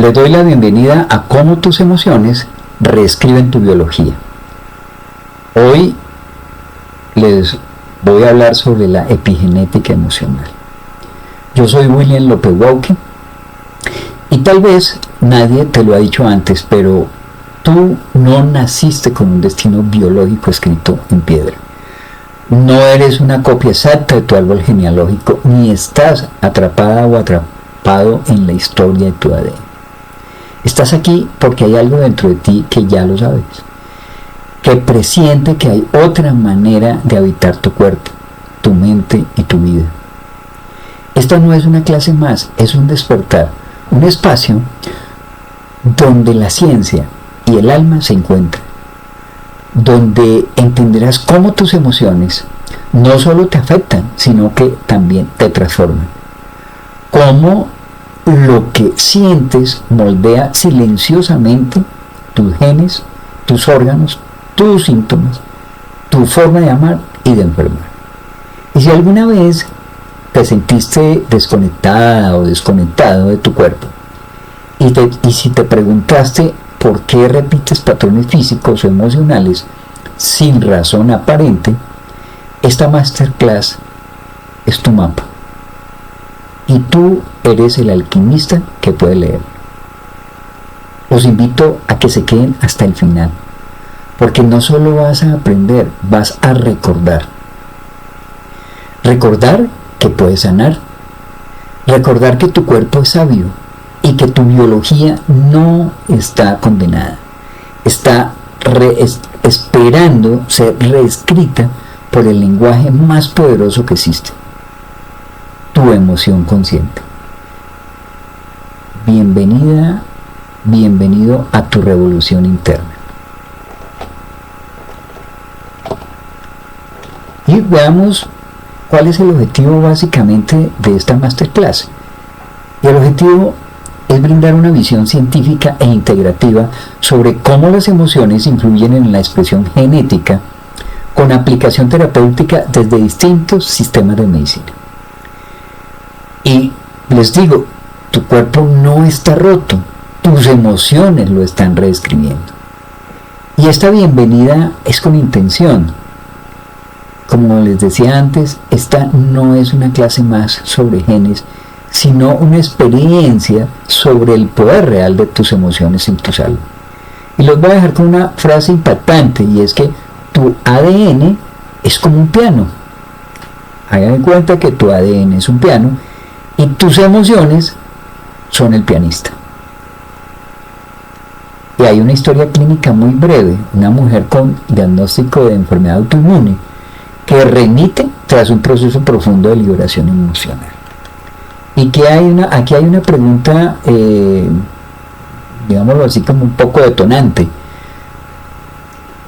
Les doy la bienvenida a cómo tus emociones reescriben tu biología. Hoy les voy a hablar sobre la epigenética emocional. Yo soy William López Wauqui y tal vez nadie te lo ha dicho antes, pero tú no naciste con un destino biológico escrito en piedra. No eres una copia exacta de tu árbol genealógico, ni estás atrapada o atrapado en la historia de tu ADN. Estás aquí porque hay algo dentro de ti que ya lo sabes, que presiente que hay otra manera de habitar tu cuerpo, tu mente y tu vida. Esta no es una clase más, es un despertar, un espacio donde la ciencia y el alma se encuentran, donde entenderás cómo tus emociones no solo te afectan, sino que también te transforman. Cómo lo que sientes moldea silenciosamente tus genes, tus órganos, tus síntomas, tu forma de amar y de enfermar. Y si alguna vez te sentiste desconectada o desconectado de tu cuerpo, y si te preguntaste por qué repites patrones físicos o emocionales sin razón aparente, esta masterclass es tu mapa. Y tú eres el alquimista que puede leer. Los invito a que se queden hasta el final, porque no solo vas a aprender, vas a recordar. Recordar que puedes sanar. Recordar que tu cuerpo es sabio y que tu biología no está condenada. Está esperando ser reescrita por el lenguaje más poderoso que existe: tu emoción consciente. Bienvenida, bienvenido a tu revolución interna. Y veamos cuál es el objetivo básicamente de esta masterclass. Y el objetivo es brindar una visión científica e integrativa sobre cómo las emociones influyen en la expresión genética, con aplicación terapéutica desde distintos sistemas de medicina. Y les digo, tu cuerpo no está roto, tus emociones lo están reescribiendo. Y esta bienvenida es con intención. Como les decía antes, esta no es una clase más sobre genes, sino una experiencia sobre el poder real de tus emociones en tu salud. Y los voy a dejar con una frase impactante, y es que tu ADN es como un piano. Hagan en cuenta que tu ADN es un piano y tus emociones son el pianista. Y hay una historia clínica muy breve, una mujer con diagnóstico de enfermedad autoinmune que remite tras un proceso profundo de liberación emocional. Y que aquí hay una pregunta, digámoslo así, como un poco detonante.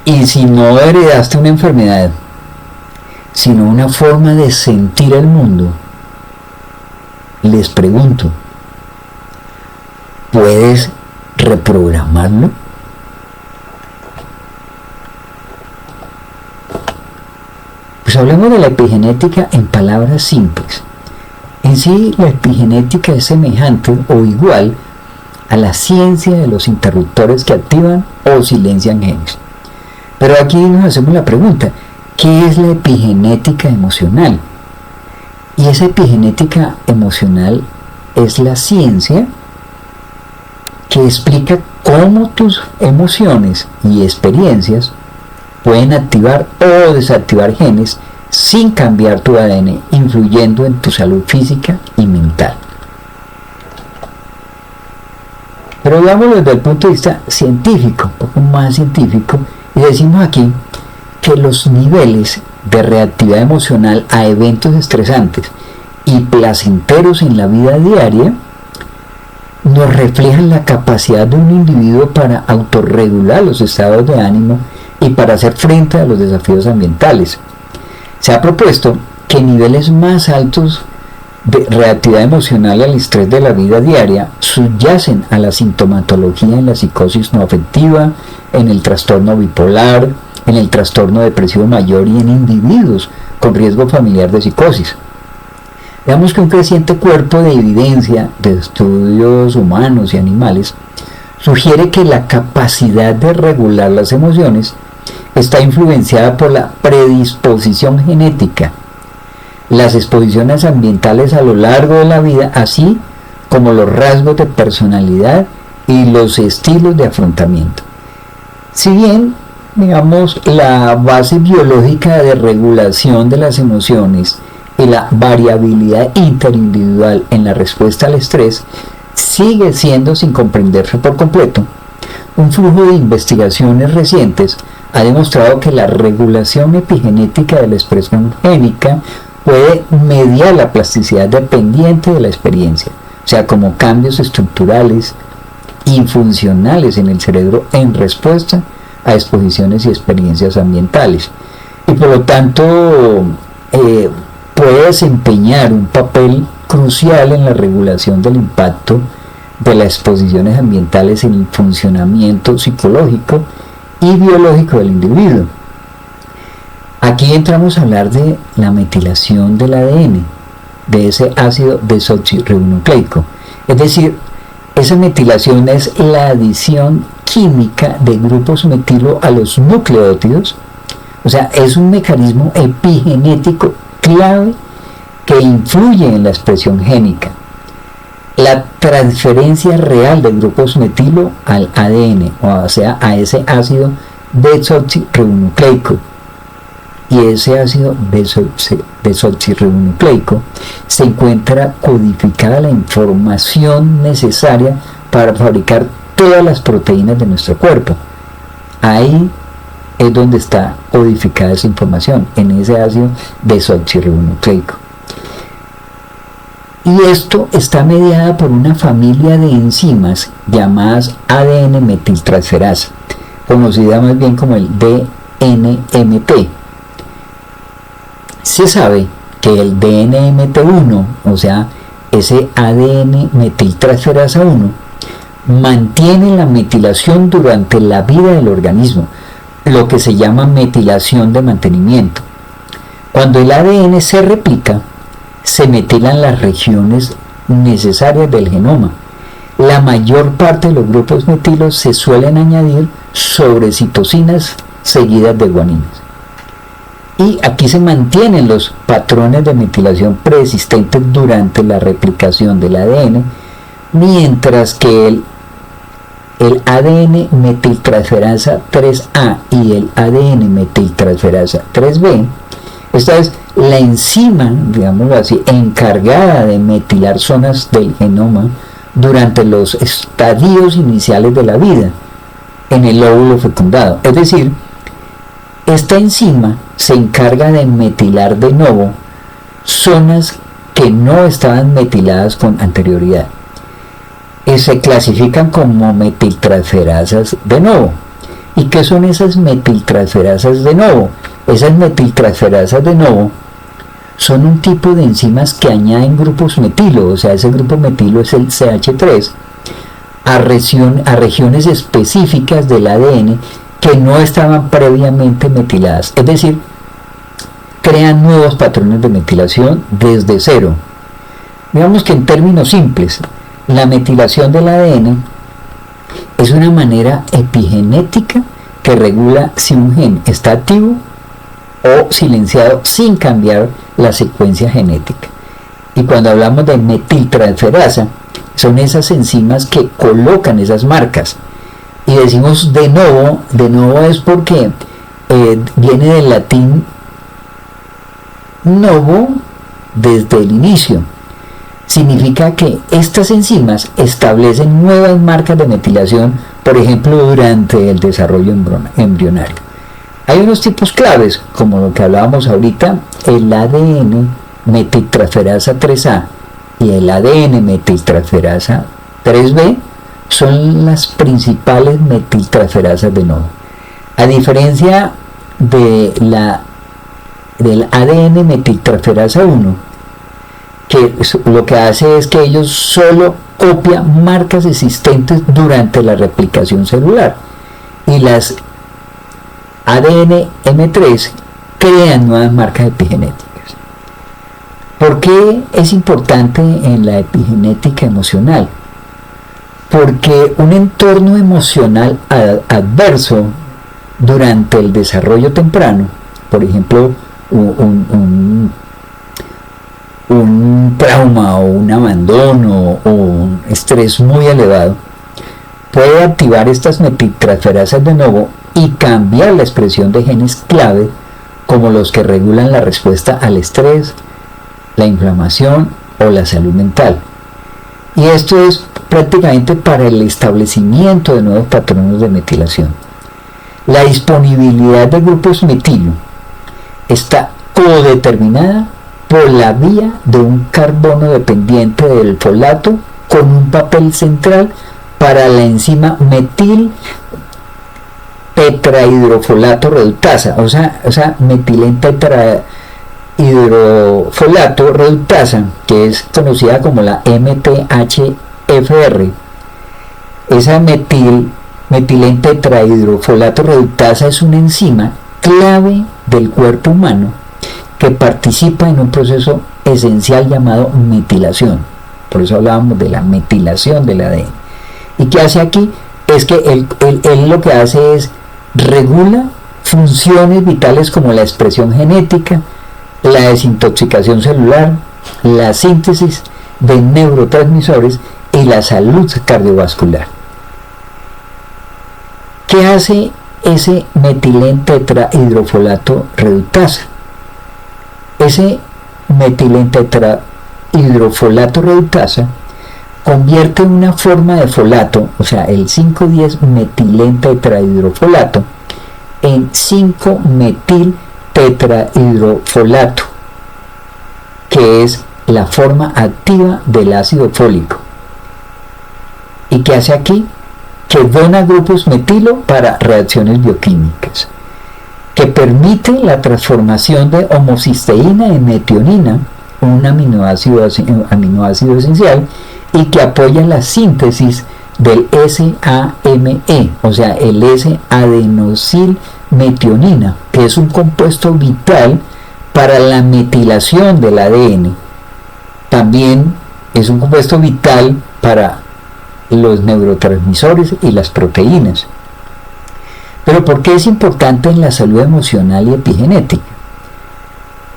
Y si no heredaste una enfermedad, sino una forma de sentir el mundo, les pregunto, ¿puedes reprogramarlo? Pues hablemos de la epigenética en palabras simples. En sí, la epigenética es semejante o igual a la ciencia de los interruptores que activan o silencian genes. Pero aquí nos hacemos la pregunta, ¿qué es la epigenética emocional? Y esa epigenética emocional es la ciencia que explica cómo tus emociones y experiencias pueden activar o desactivar genes sin cambiar tu ADN, influyendo en tu salud física y mental. Pero veámoslo desde el punto de vista científico, un poco más científico, y decimos aquí que los niveles de reactividad emocional a eventos estresantes y placenteros en la vida diaria nos reflejan la capacidad de un individuo para autorregular los estados de ánimo y para hacer frente a los desafíos ambientales. Se ha propuesto que niveles más altos de reactividad emocional al estrés de la vida diaria subyacen a la sintomatología en la psicosis no afectiva, en el trastorno bipolar, en el trastorno depresivo mayor y en individuos con riesgo familiar de psicosis. Veamos que un creciente cuerpo de evidencia de estudios humanos y animales sugiere que la capacidad de regular las emociones está influenciada por la predisposición genética, las exposiciones ambientales a lo largo de la vida, así como los rasgos de personalidad y los estilos de afrontamiento. Si bien, digamos, la base biológica de regulación de las emociones y la variabilidad interindividual en la respuesta al estrés sigue siendo sin comprenderse por completo, un flujo de investigaciones recientes ha demostrado que la regulación epigenética de la expresión génica puede mediar la plasticidad dependiente de la experiencia, o sea, como cambios estructurales y funcionales en el cerebro en respuesta a exposiciones y experiencias ambientales. Y por lo tanto, puede desempeñar un papel crucial en la regulación del impacto de las exposiciones ambientales en el funcionamiento psicológico y biológico del individuo. Aquí entramos a hablar de la metilación del ADN, de ese ácido desoxirribonucleico. Es decir, esa metilación es la adición química de grupos metilo a los nucleótidos, o sea, es un mecanismo epigenético clave que influye en la expresión génica. La transferencia real de grupos metilo al ADN, o sea, a ese ácido desoxirribonucleico. Y ese ácido desoxirribonucleico se encuentra codificada la información necesaria para fabricar todas las proteínas de nuestro cuerpo. Ahí es donde está codificada esa información, en ese ácido desoxirribonucleico. Y esto está mediada por una familia de enzimas llamadas ADN metiltransferasa, conocida más bien como el DNMT. Se sabe que el DNMT1, o sea, ese ADN metiltransferasa 1, mantiene la metilación durante la vida del organismo, lo que se llama metilación de mantenimiento. Cuando el ADN se replica, se metilan las regiones necesarias del genoma. La mayor parte de los grupos metilos se suelen añadir sobre citosinas seguidas de guaninas. Y aquí se mantienen los patrones de metilación preexistentes durante la replicación del ADN, mientras que el ADN metiltransferasa 3A y el ADN metiltransferasa 3B, esta es la enzima, digámoslo así, encargada de metilar zonas del genoma durante los estadios iniciales de la vida en el óvulo fecundado. Es decir, esta enzima se encarga de metilar de nuevo zonas que no estaban metiladas con anterioridad. Y se clasifican como metiltransferasas de nuevo. ¿Y qué son esas metiltransferasas de nuevo? Esas metiltransferasas de nuevo son un tipo de enzimas que añaden grupos metilo, o sea, ese grupo metilo es el CH3, a regiones específicas del ADN que no estaban previamente metiladas. Es decir, crean nuevos patrones de metilación desde cero. Digamos que en términos simples, la metilación del ADN es una manera epigenética que regula si un gen está activo o silenciado sin cambiar la secuencia genética. Y cuando hablamos de metiltransferasa, son esas enzimas que colocan esas marcas. Y decimos de nuevo es porque viene del latín novo, desde el inicio. Significa que estas enzimas establecen nuevas marcas de metilación, por ejemplo, durante el desarrollo embrionario. Hay unos tipos claves, como lo que hablábamos ahorita, el ADN metiltransferasa 3A y el ADN metiltransferasa 3B son las principales metiltransferasas de nuevo. A diferencia de del ADN metiltransferasa 1, que lo que hace es que ellos solo copian marcas existentes durante la replicación celular, y las ADN M3 crean nuevas marcas epigenéticas. ¿Por qué es importante en la epigenética emocional? Porque un entorno emocional adverso durante el desarrollo temprano, por ejemplo, un trauma o un abandono o un estrés muy elevado, puede activar estas metiltransferasas de nuevo y cambiar la expresión de genes clave como los que regulan la respuesta al estrés, la inflamación o la salud mental. Y esto es prácticamente para el establecimiento de nuevos patrones de metilación. La disponibilidad de grupos metilo está codeterminada por la vía de un carbono dependiente del folato con un papel central para la enzima metil tetrahidrofolato reductasa, o sea metiltetrahidrofolato reductasa, que es conocida como la MTHFR. Esa metiltetrahidrofolato reductasa es una enzima clave del cuerpo humano que participa en un proceso esencial llamado metilación. Por eso hablábamos de la metilación del ADN. ¿Y qué hace aquí? Es que él lo que hace es regula funciones vitales como la expresión genética, la desintoxicación celular, la síntesis de neurotransmisores y la salud cardiovascular. ¿Qué hace ese metiltetrahidrofolato reductasa? Ese metiltetrahidrofolato reductasa convierte una forma de folato, o sea, el 5,10-metiltetrahidrofolato, en 5-metiltetrahidrofolato, que es la forma activa del ácido fólico. ¿Y qué hace aquí? Que dona grupos metilo para reacciones bioquímicas, que permite la transformación de homocisteína en metionina, un aminoácido esencial, y que apoya la síntesis del SAMe, o sea, el S-adenosilmetionina, que es un compuesto vital para la metilación del ADN. También es un compuesto vital para los neurotransmisores y las proteínas. Pero ¿por qué es importante en la salud emocional y epigenética?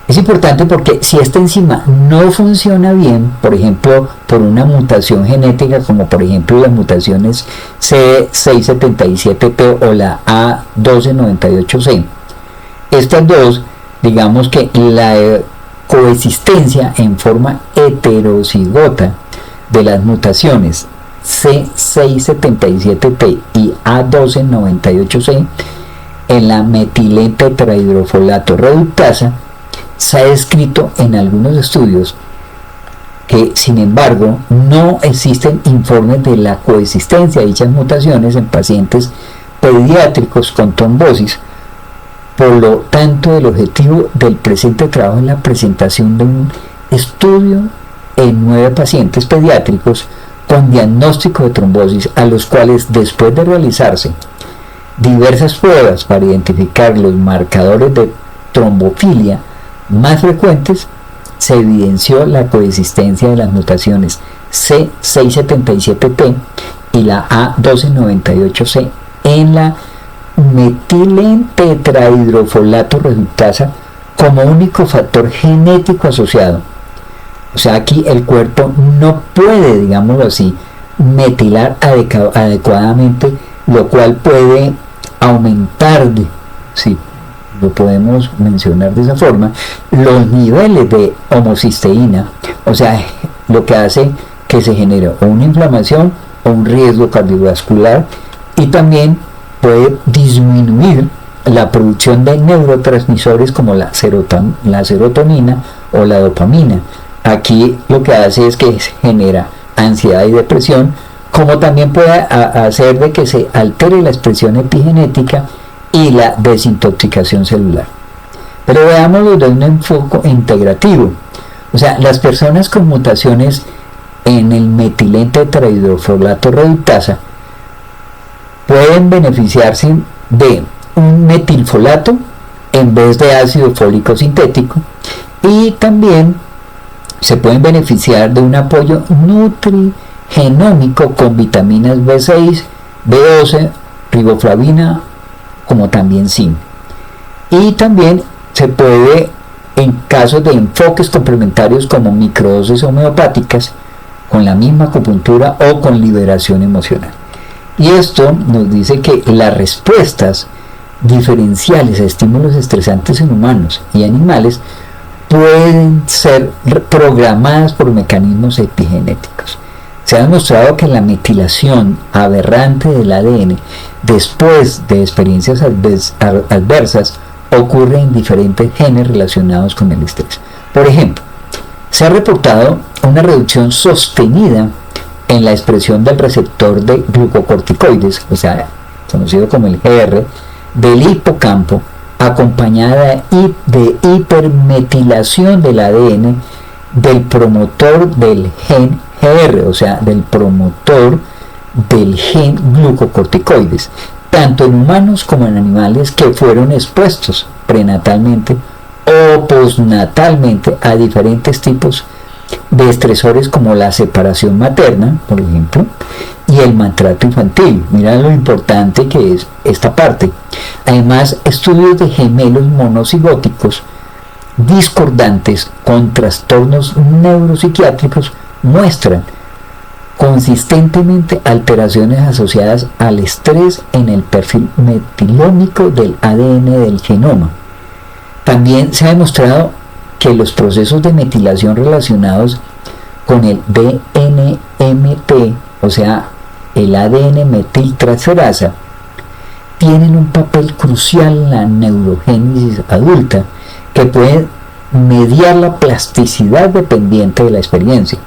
Es importante porque si esta enzima no funciona bien, por ejemplo, por una mutación genética, como por ejemplo las mutaciones C677T o la A1298C, estas dos, digamos que la coexistencia en forma heterocigota de las mutaciones C677T y A1298C en la metiltetrahidrofolato reductasa, se ha descrito en algunos estudios que, sin embargo, no existen informes de la coexistencia de dichas mutaciones en pacientes pediátricos con trombosis. Por lo tanto, el objetivo del presente trabajo es la presentación de un estudio en 9 pacientes pediátricos con diagnóstico de trombosis, a los cuales, después de realizarse diversas pruebas para identificar los marcadores de trombofilia más frecuentes, se evidenció la coexistencia de las mutaciones C677T y la A1298C en la metiltetrahidrofolato reductasa como único factor genético asociado. O sea, aquí el cuerpo no puede, digámoslo así, metilar adecuadamente, lo cual puede aumentar, si lo podemos mencionar de esa forma, los niveles de homocisteína, o sea, lo que hace que se genere o una inflamación o un riesgo cardiovascular, y también puede disminuir la producción de neurotransmisores como la serotonina o la dopamina. Aquí lo que hace es que genera ansiedad y depresión, como también puede hacer de que se altere la expresión epigenética y la desintoxicación celular. Pero veámoslo de un enfoque integrativo. O sea, las personas con mutaciones en el metiltetrahidrofolato reductasa pueden beneficiarse de un metilfolato en vez de ácido fólico sintético, y también se pueden beneficiar de un apoyo nutrigenómico con vitaminas B6, B12, riboflavina, como también zinc. Y también se puede, en casos de enfoques complementarios como microdosis homeopáticas, con la misma acupuntura o con liberación emocional. Y esto nos dice que las respuestas diferenciales a estímulos estresantes en humanos y animales pueden ser programadas por mecanismos epigenéticos. Se ha demostrado que la metilación aberrante del ADN después de experiencias adversas ocurre en diferentes genes relacionados con el estrés. Por ejemplo, se ha reportado una reducción sostenida en la expresión del receptor de glucocorticoides, o sea, conocido como el GR, del hipocampo, acompañada de hipermetilación del ADN del promotor del gen GR, o sea, del promotor del gen glucocorticoides, tanto en humanos como en animales que fueron expuestos prenatalmente o postnatalmente a diferentes tipos de estresores como la separación materna, por ejemplo, y el maltrato infantil. Mira lo importante que es esta parte. Además, estudios de gemelos monocigóticos discordantes con trastornos neuropsiquiátricos muestran consistentemente alteraciones asociadas al estrés en el perfil metilómico del ADN del genoma. También se ha demostrado que los procesos de metilación relacionados con el DNMT, o sea, el ADN metiltransferasa, tienen un papel crucial en la neurogénesis adulta que puede mediar la plasticidad dependiente de la experiencia.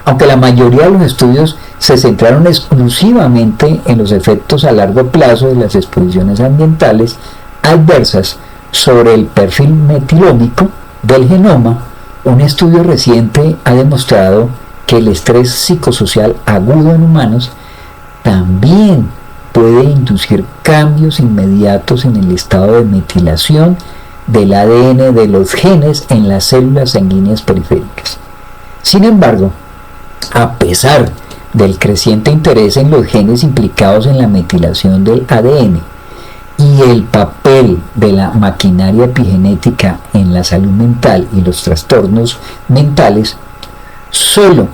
Aunque la mayoría de los estudios se centraron exclusivamente en los efectos a largo plazo de las exposiciones ambientales adversas sobre el perfil metilómico del genoma, un estudio reciente ha demostrado que el estrés psicosocial agudo en humanos también puede inducir cambios inmediatos en el estado de metilación del ADN de los genes en las células sanguíneas periféricas. Sin embargo, a pesar del creciente interés en los genes implicados en la metilación del ADN y el papel de la maquinaria epigenética en la salud mental y los trastornos mentales, solo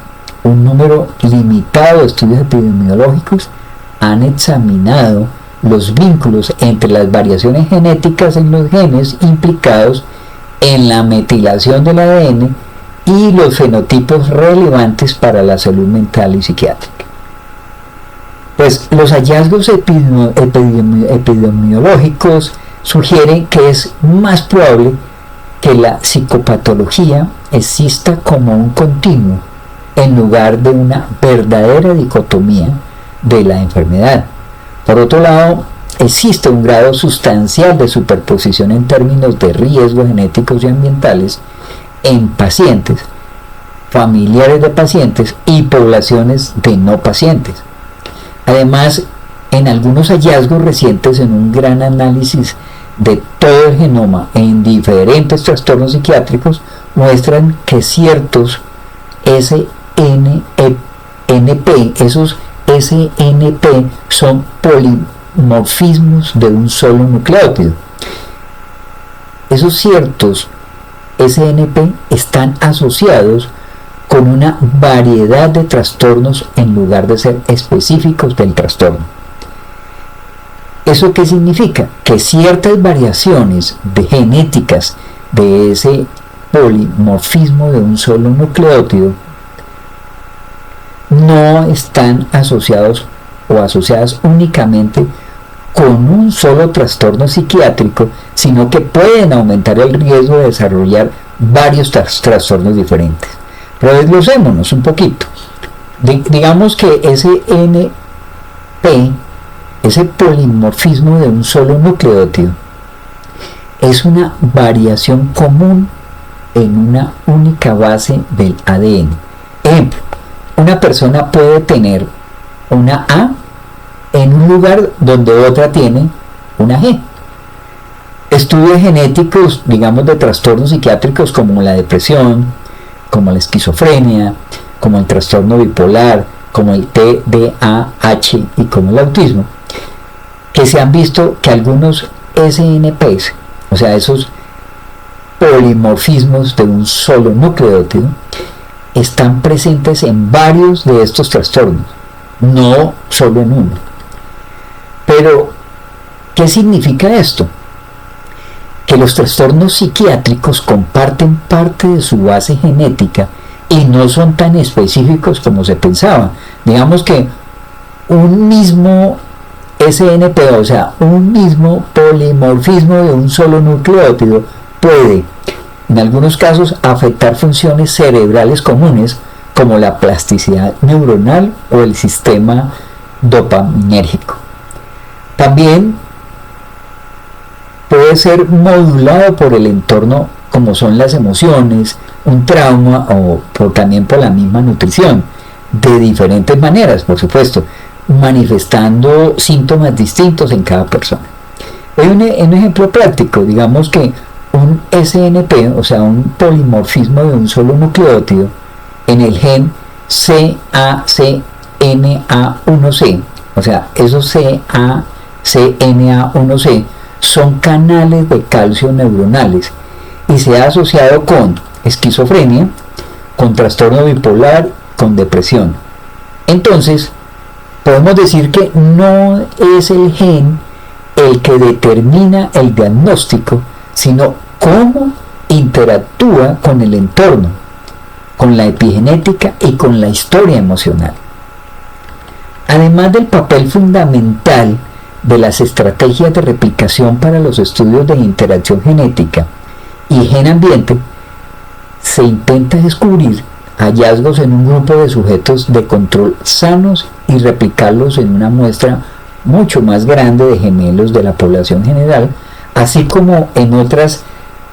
un número limitado de estudios epidemiológicos han examinado los vínculos entre las variaciones genéticas en los genes implicados en la metilación del ADN y los fenotipos relevantes para la salud mental y psiquiátrica. Pues los hallazgos epidemiológicos sugieren que es más probable que la psicopatología exista como un continuo en lugar de una verdadera dicotomía de la enfermedad. Por otro lado, existe un grado sustancial de superposición en términos de riesgos genéticos y ambientales en pacientes, familiares de pacientes y poblaciones de no pacientes. Además, en algunos hallazgos recientes en un gran análisis de todo el genoma en diferentes trastornos psiquiátricos muestran que ciertos SNP, esos SNP son polimorfismos de un solo nucleótido. Esos ciertos SNP están asociados con una variedad de trastornos en lugar de ser específicos del trastorno. ¿Eso qué significa? Que ciertas variaciones genéticas de ese polimorfismo de un solo nucleótido no están asociados o asociadas únicamente con un solo trastorno psiquiátrico, sino que pueden aumentar el riesgo de desarrollar varios trastornos diferentes. Pero desglosémonos un poquito. Digamos que ese NP, ese polimorfismo de un solo nucleótido, es una variación común en una única base del ADN. Ejemplo, una persona puede tener una A en un lugar donde otra tiene una G. Estudios genéticos, digamos, de trastornos psiquiátricos como la depresión, como la esquizofrenia, como el trastorno bipolar, como el TDAH y como el autismo, que se han visto que algunos SNPs, o sea, esos polimorfismos de un solo nucleótido, están presentes en varios de estos trastornos, no solo en uno. Pero, ¿qué significa esto? Que los trastornos psiquiátricos comparten parte de su base genética y no son tan específicos como se pensaba. Digamos que un mismo SNP, o sea, un mismo polimorfismo de un solo nucleótido puede, en algunos casos, afectar funciones cerebrales comunes como la plasticidad neuronal o el sistema dopaminérgico. También puede ser modulado por el entorno, como son las emociones, un trauma o también por la misma nutrición, de diferentes maneras, por supuesto, manifestando síntomas distintos en cada persona. Hay un ejemplo práctico, digamos que un SNP, o sea, un polimorfismo de un solo nucleótido, en el gen CACNA1C, o sea, esos CACNA1C son canales de calcio neuronales y se ha asociado con esquizofrenia, con trastorno bipolar, con depresión. Entonces, podemos decir que no es el gen el que determina el diagnóstico, sino cómo interactúa con el entorno, con la epigenética y con la historia emocional. Además del papel fundamental de las estrategias de replicación para los estudios de interacción genética y gen-ambiente, se intenta descubrir hallazgos en un grupo de sujetos de control sanos y replicarlos en una muestra mucho más grande de gemelos de la población general, así como en otras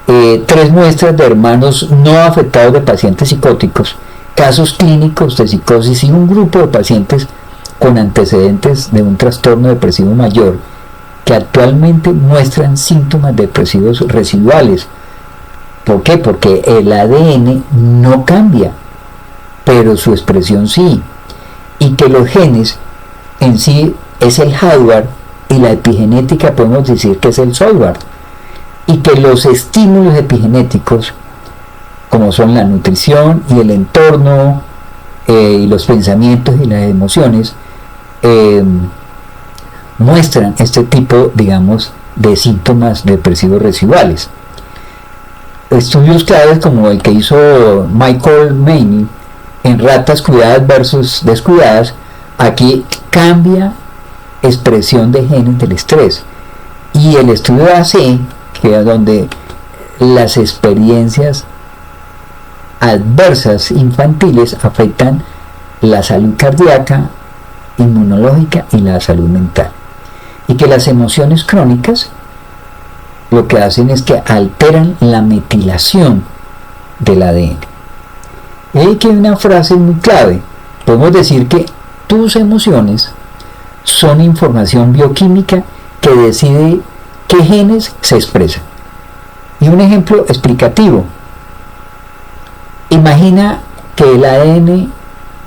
3 muestras de hermanos no afectados de pacientes psicóticos, casos clínicos de psicosis y un grupo de pacientes con antecedentes de un trastorno depresivo mayor que actualmente muestran síntomas depresivos residuales. ¿Por qué? Porque el ADN no cambia, pero su expresión sí, y que los genes en sí es el hardware y la epigenética podemos decir que es el software, y que los estímulos epigenéticos, como son la nutrición y el entorno, y los pensamientos y las emociones, muestran este tipo, digamos, de síntomas depresivos residuales. Estudios claves como el que hizo Michael Maney en ratas cuidadas versus descuidadas, aquí cambia expresión de genes del estrés. Y el estudio AC, que es donde las experiencias adversas infantiles afectan la salud cardíaca, inmunológica y la salud mental. Y que las emociones crónicas lo que hacen es que alteran la metilación del ADN. Y hay que una frase muy clave. Podemos decir que tus emociones son información bioquímica que decide qué genes se expresan. Y un ejemplo explicativo. Imagina que el ADN,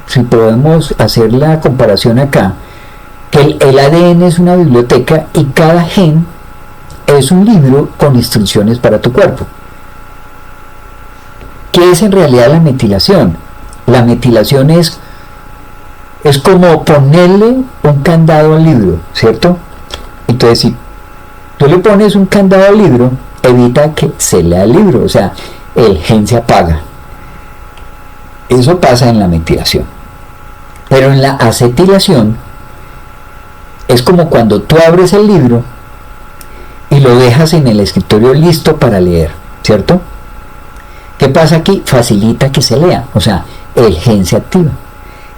si podemos hacer la comparación acá, que el ADN es una biblioteca y cada gen es un libro con instrucciones para tu cuerpo. ¿Qué es en realidad la metilación? La metilación es como ponerle un candado al libro, ¿cierto? Entonces, si tú le pones un candado al libro, evita que se lea el libro, o sea, el gen se apaga. Eso pasa en la metilación. Pero en la acetilación es como cuando tú abres el libro y lo dejas en el escritorio listo para leer, ¿cierto? ¿Qué pasa aquí? Facilita que se lea, o sea, el gen se activa.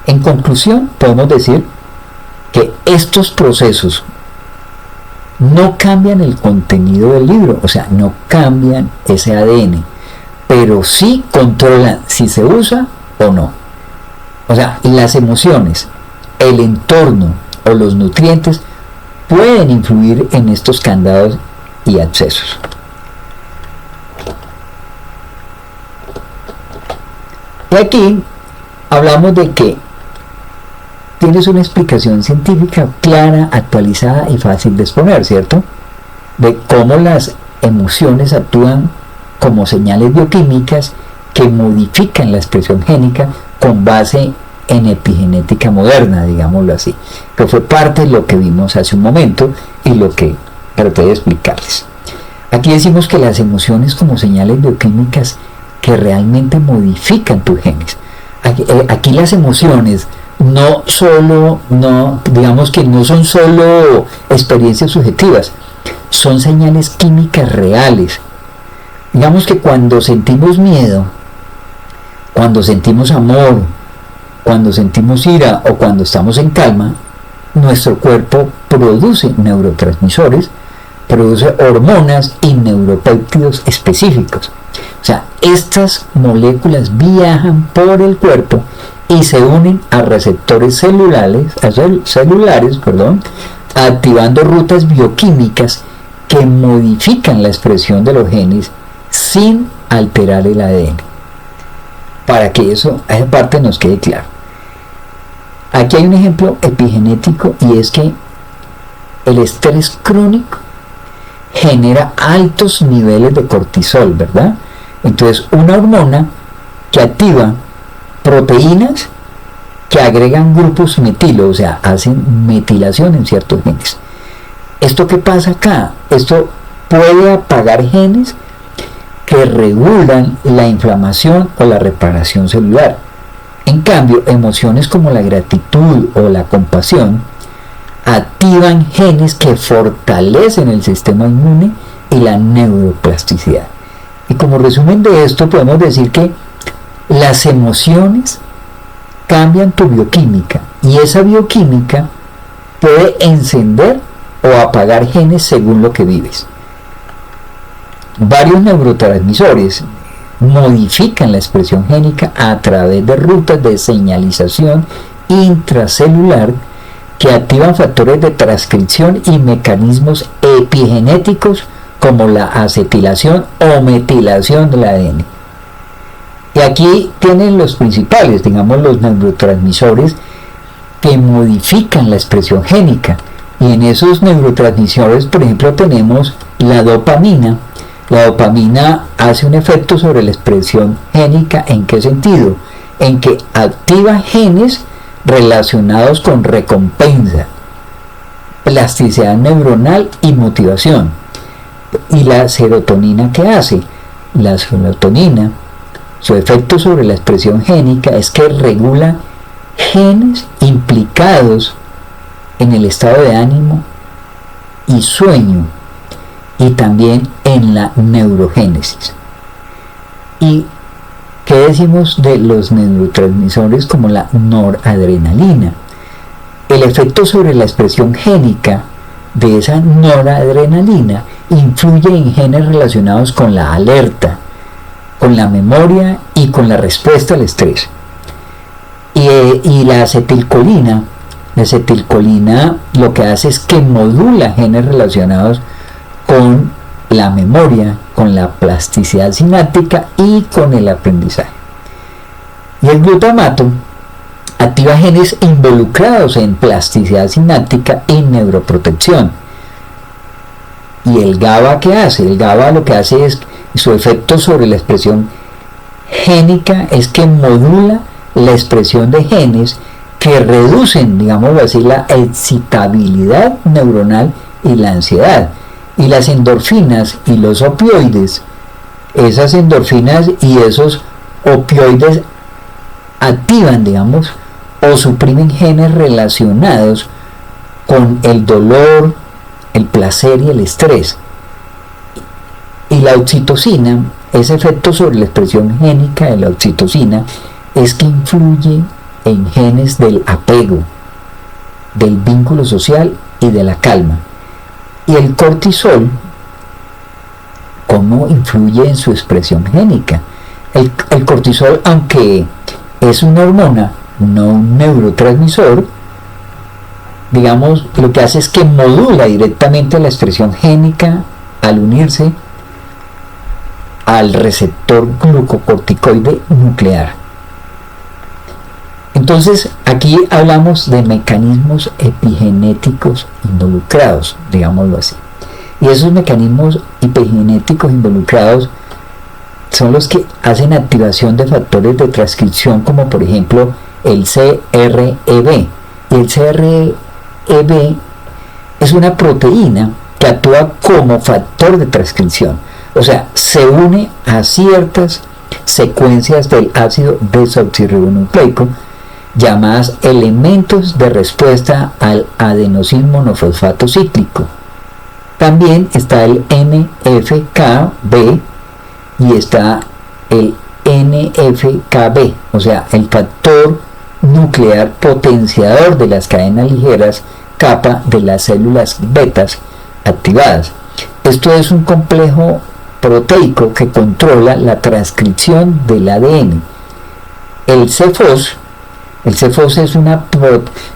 En conclusión, podemos decir que estos procesos no cambian el contenido del libro, o sea, no cambian ese ADN, pero sí controlan si se usa o no. O sea, las emociones, el entorno o los nutrientes pueden influir en estos candados y accesos. Y aquí hablamos de que tienes una explicación científica clara, actualizada y fácil de exponer, ¿cierto? De cómo las emociones actúan como señales bioquímicas que modifican la expresión génica con base en epigenética moderna, digámoslo así, que fue parte de lo que vimos hace un momento y lo que traté de explicarles. Aquí decimos que las emociones como señales bioquímicas que realmente modifican tus genes. Aquí las emociones digamos que no son solo experiencias subjetivas, son señales químicas reales. Digamos que cuando sentimos miedo, cuando sentimos amor, cuando sentimos ira o cuando estamos en calma, nuestro cuerpo produce neurotransmisores, produce hormonas y neuropéptidos específicos. O sea, estas moléculas viajan por el cuerpo y se unen a receptores celulares, activando rutas bioquímicas que modifican la expresión de los genes sin alterar el ADN. Para que esa parte nos quede claro. Aquí hay un ejemplo epigenético, y es que el estrés crónico genera altos niveles de cortisol, ¿verdad? Entonces, una hormona que activa proteínas que agregan grupos metilo, o sea, hacen metilación en ciertos genes. ¿Esto qué pasa acá? Esto puede apagar genes que regulan la inflamación o la reparación celular. En cambio, emociones como la gratitud o la compasión activan genes que fortalecen el sistema inmune y la neuroplasticidad. Y como resumen de esto, podemos decir que las emociones cambian tu bioquímica, y esa bioquímica puede encender o apagar genes según lo que vives. Varios neurotransmisores modifican la expresión génica a través de rutas de señalización intracelular que activan factores de transcripción y mecanismos epigenéticos como la acetilación o metilación del ADN. Y aquí tienen los principales, digamos, los neurotransmisores que modifican la expresión génica. Y en esos neurotransmisores, por ejemplo, tenemos la dopamina. La dopamina hace un efecto sobre la expresión génica. ¿En qué sentido? En que activa genes relacionados con recompensa, plasticidad neuronal y motivación. ¿Y la serotonina qué hace? La serotonina, su efecto sobre la expresión génica es que regula genes implicados en el estado de ánimo y sueño, y también en la neurogénesis. ¿Y qué decimos de los neurotransmisores como la noradrenalina? El efecto sobre la expresión génica de esa noradrenalina influye en genes relacionados con la alerta, con la memoria y con la respuesta al estrés. Y la acetilcolina lo que hace es que modula genes relacionados con la memoria, con la plasticidad sináptica y con el aprendizaje. Y el glutamato activa genes involucrados en plasticidad sináptica y neuroprotección. ¿Y el GABA qué hace? El GABA lo que hace es, su efecto sobre la expresión génica es que modula la expresión de genes que reducen, digámoslo así, la excitabilidad neuronal y la ansiedad. Y las endorfinas y los opioides, esas endorfinas y esos opioides activan, digamos, o suprimen genes relacionados con el dolor, el placer y el estrés. Y la oxitocina, ese efecto sobre la expresión génica de la oxitocina es que influye en genes del apego, del vínculo social y de la calma. Y el cortisol, ¿cómo influye en su expresión génica? El cortisol, aunque es una hormona, no un neurotransmisor, digamos, lo que hace es que modula directamente la expresión génica al unirse al receptor glucocorticoide nuclear. Entonces, aquí hablamos de mecanismos epigenéticos involucrados, digámoslo así. Y esos mecanismos epigenéticos involucrados son los que hacen activación de factores de transcripción, como por ejemplo el CREB. Y el CREB es una proteína que actúa como factor de transcripción. O sea, se une a ciertas secuencias del ácido desoxirribonucleico llamadas elementos de respuesta al adenosín-monofosfato cíclico. También está el NFKB y está el NFKB, o sea, el factor nuclear potenciador de las cadenas ligeras capa de las células betas activadas. Esto es un complejo proteico que controla la transcripción del ADN. El CFOS es una,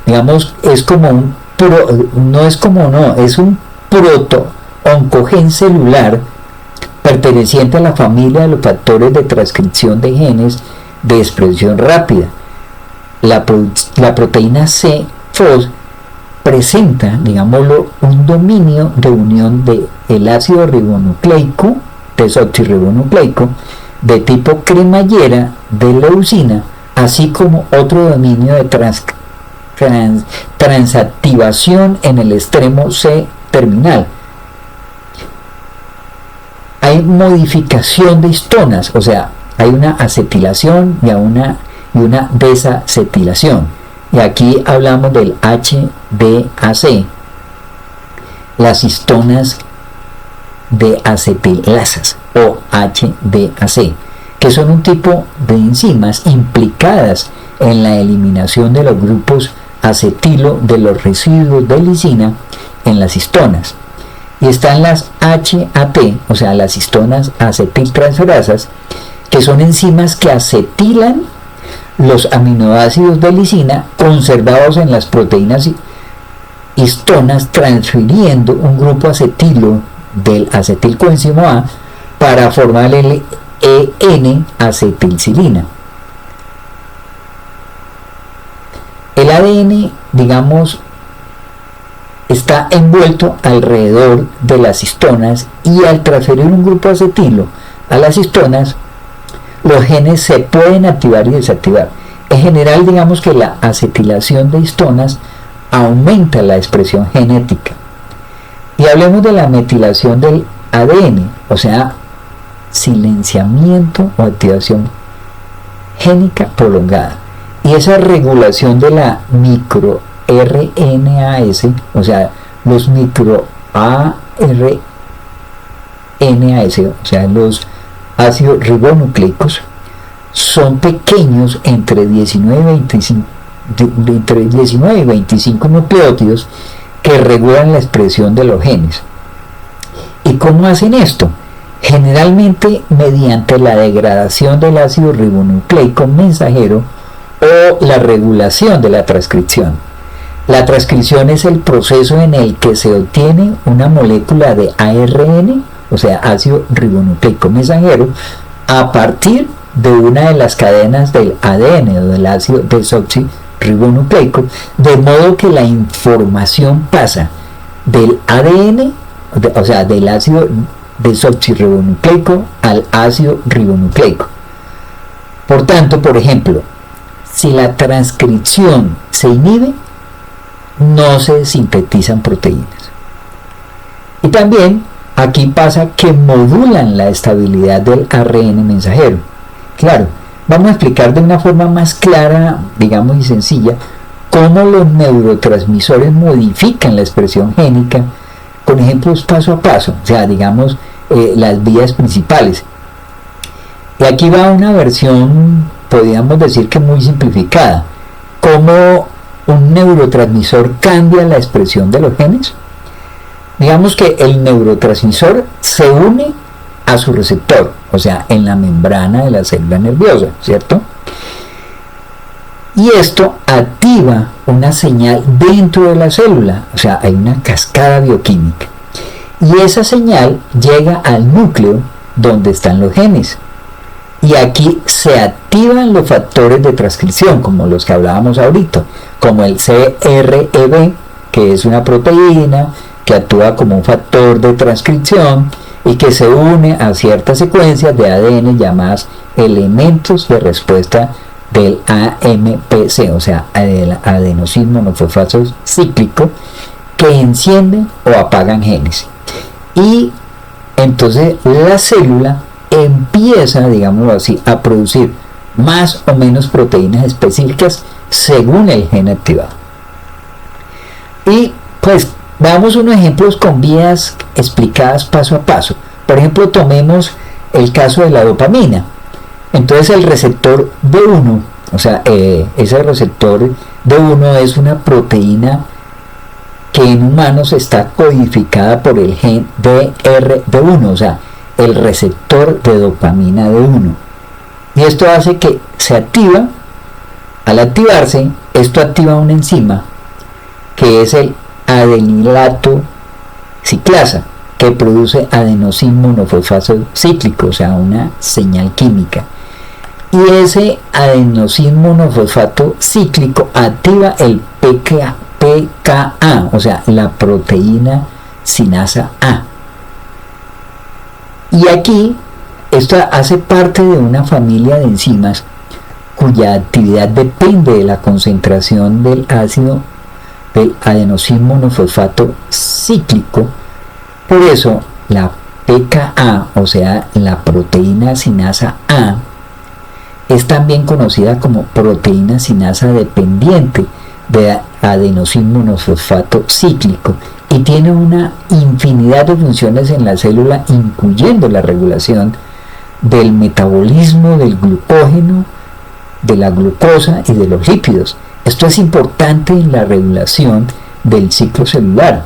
digamos, es como un, es un proto-oncogen celular perteneciente a la familia de los factores de transcripción de genes de expresión rápida. La proteína CFOS presenta, digámoslo, un dominio de unión del ácido ribonucleico, desoxirribonucleico, de tipo cremallera de leucina, así como otro dominio de transactivación en el extremo C terminal. Hay modificación de histonas, o sea, hay una acetilación y una desacetilación. Y aquí hablamos del HDAC, las histonas de acetilasas o HDAC, que son un tipo de enzimas implicadas en la eliminación de los grupos acetilo de los residuos de lisina en las histonas. Y están las HAT, o sea, las histonas acetiltransferasas, que son enzimas que acetilan los aminoácidos de lisina conservados en las proteínas histonas, transfiriendo un grupo acetilo del acetilcoenzimo A para formar el N-acetilcilina. El ADN, digamos, está envuelto alrededor de las histonas, y al transferir un grupo acetilo a las histonas, los genes se pueden activar y desactivar. En general, digamos que la acetilación de histonas aumenta la expresión genética. Y hablemos de la metilación del ADN, o sea, silenciamiento o activación génica prolongada. Y esa regulación de la microRNAS, o sea, los microRNAS, o sea, los ácidos ribonucleicos, son pequeños, entre 19 y 25 nucleótidos, que regulan la expresión de los genes. ¿Y cómo hacen esto? Generalmente mediante la degradación del ácido ribonucleico mensajero o la regulación de la transcripción. La transcripción es el proceso en el que se obtiene una molécula de ARN, o sea, ácido ribonucleico mensajero, a partir de una de las cadenas del ADN o del ácido desoxirribonucleico, de modo que la información pasa del ADN, o sea, del ácido desoxirribonucleico al ácido ribonucleico. Por tanto, por ejemplo, si la transcripción se inhibe, no se sintetizan proteínas. Y también aquí pasa que modulan la estabilidad del ARN mensajero. Claro, vamos a explicar de una forma más clara, digamos, y sencilla, cómo los neurotransmisores modifican la expresión génica, con ejemplos paso a paso, o sea, digamos, las vías principales. Y aquí va una versión, podríamos decir que muy simplificada, cómo un neurotransmisor cambia la expresión de los genes. Digamos que el neurotransmisor se une a su receptor, o sea, en la membrana de la célula nerviosa, ¿cierto? Y esto activa una señal dentro de la célula, o sea, hay una cascada bioquímica. Y esa señal llega al núcleo donde están los genes. Y aquí se activan los factores de transcripción, como los que hablábamos ahorita, como el CREB, que es una proteína que actúa como un factor de transcripción y que se une a ciertas secuencias de ADN llamadas elementos de respuesta del AMPC, o sea, el adenosín monofosfato cíclico, que encienden o apagan genes. Y entonces la célula empieza, digámoslo así, a producir más o menos proteínas específicas según el gen activado. Y pues veamos unos ejemplos con vías explicadas paso a paso. Por ejemplo, tomemos el caso de la dopamina. Entonces el receptor D1, o sea, ese receptor D1 es una proteína que en humanos está codificada por el gen DRD1, o sea, el receptor de dopamina D1. Y esto hace que se activa. Al activarse, esto activa una enzima que es el adenilato ciclasa, que produce adenosín monofosfato cíclico, o sea, una señal química. Y ese adenosín monofosfato cíclico activa el PKA, o sea, la proteína sinasa A. Y aquí, esto hace parte de una familia de enzimas cuya actividad depende de la concentración del ácido del adenosín monofosfato cíclico. Por eso, la PKA, o sea, la proteína sinasa A, es también conocida como proteína sinasa dependiente de adenosín monofosfato cíclico y tiene una infinidad de funciones en la célula, incluyendo la regulación del metabolismo del glucógeno, de la glucosa y de los lípidos. Esto es importante en la regulación del ciclo celular.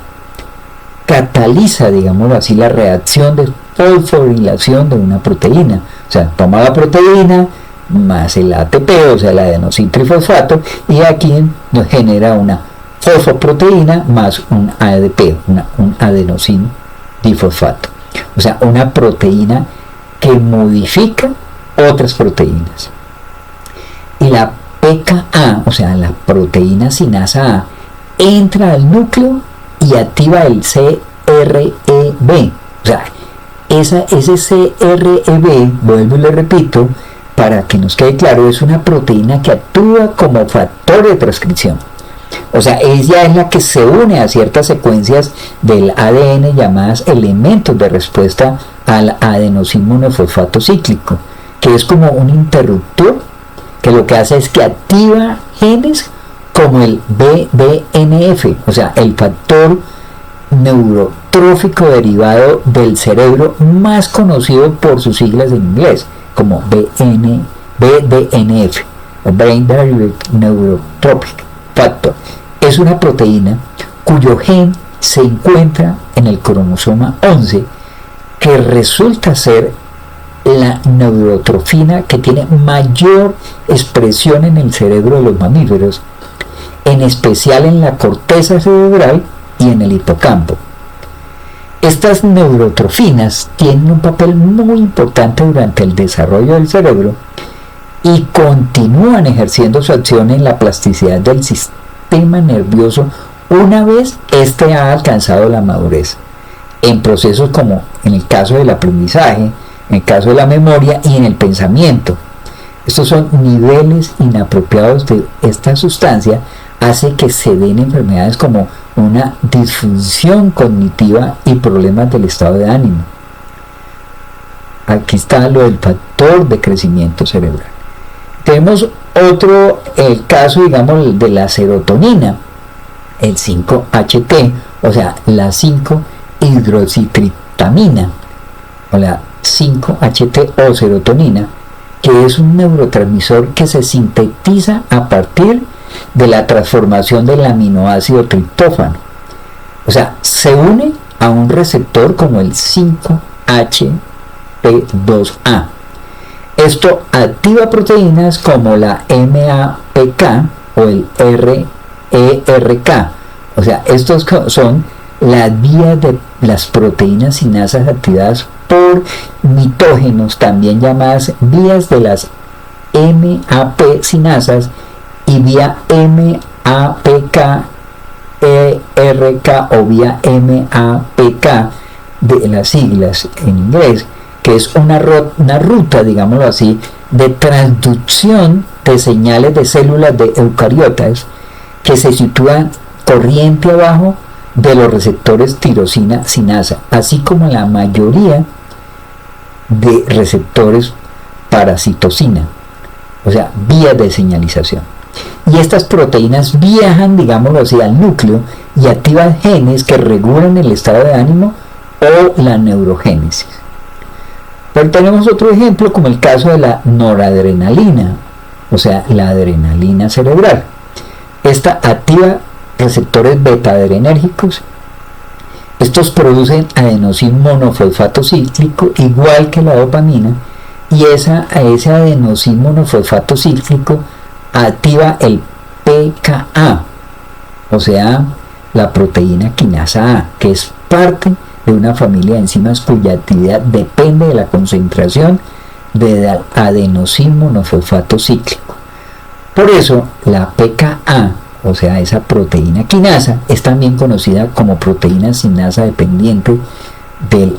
Cataliza, digámoslo así, la reacción de fosforilación de una proteína. O sea, toma la proteína más el ATP, o sea, el adenosín trifosfato, y aquí nos genera una fosfoproteína más un ADP, un adenosín difosfato. O sea, una proteína que modifica otras proteínas. Y la PKA, o sea, la proteína sinasa A, entra al núcleo y activa el CREB. O sea, ese CREB, vuelvo y le repito, para que nos quede claro, es una proteína que actúa como factor de transcripción. O sea, ella es la que se une a ciertas secuencias del ADN llamadas elementos de respuesta al adenosín monofosfato cíclico, que es como un interruptor que lo que hace es que activa genes como el BDNF, o sea, el factor neurotrófico derivado del cerebro, más conocido por sus siglas en inglés, como BDNF, Brain Derived Neurotrophic Factor. Es una proteína cuyo gen se encuentra en el cromosoma 11, que resulta ser la neurotrofina que tiene mayor expresión en el cerebro de los mamíferos, en especial en la corteza cerebral y en el hipocampo. Estas neurotrofinas tienen un papel muy importante durante el desarrollo del cerebro y continúan ejerciendo su acción en la plasticidad del sistema nervioso una vez éste ha alcanzado la madurez, en procesos como en el caso del aprendizaje, en el caso de la memoria y en el pensamiento. Estos son niveles inapropiados de esta sustancia, hace que se den enfermedades como una disfunción cognitiva y problemas del estado de ánimo. Aquí está lo del factor de crecimiento cerebral. Tenemos otro, el caso, digamos, de la serotonina, el 5-HT, o sea, la 5-hidroxitriptamina, o la 5-HT o serotonina, que es un neurotransmisor que se sintetiza a partir de la transformación del aminoácido triptófano. O sea, se une a un receptor como el 5-HT2A. Esto activa proteínas como la MAPK o el RERK. O sea, estos son las vías de las proteínas sinasas activadas por mitógenos, también llamadas vías de las MAP sinasas y vía MAPK, ERK o vía MAPK, de las siglas en inglés, que es una ruta, digámoslo así, de transducción de señales de células de eucariotas que se sitúan corriente abajo de los receptores tirosina sinasa, así como la mayoría de receptores parasitocina, o sea, vías de señalización. Y estas proteínas viajan, digámoslo así, al núcleo y activan genes que regulan el estado de ánimo o la neurogénesis. Pero tenemos otro ejemplo, como el caso de la noradrenalina, o sea, la adrenalina cerebral. Esta activa receptores beta-adrenérgicos. Estos producen adenosín monofosfato cíclico, igual que la dopamina, y ese adenosín monofosfato cíclico activa el PKA, o sea, la proteína quinasa A, que es parte de una familia de enzimas cuya actividad depende de la concentración de adenosín monofosfato cíclico. Por eso, la PKA, o sea, esa proteína quinasa, es también conocida como proteína sinasa dependiente del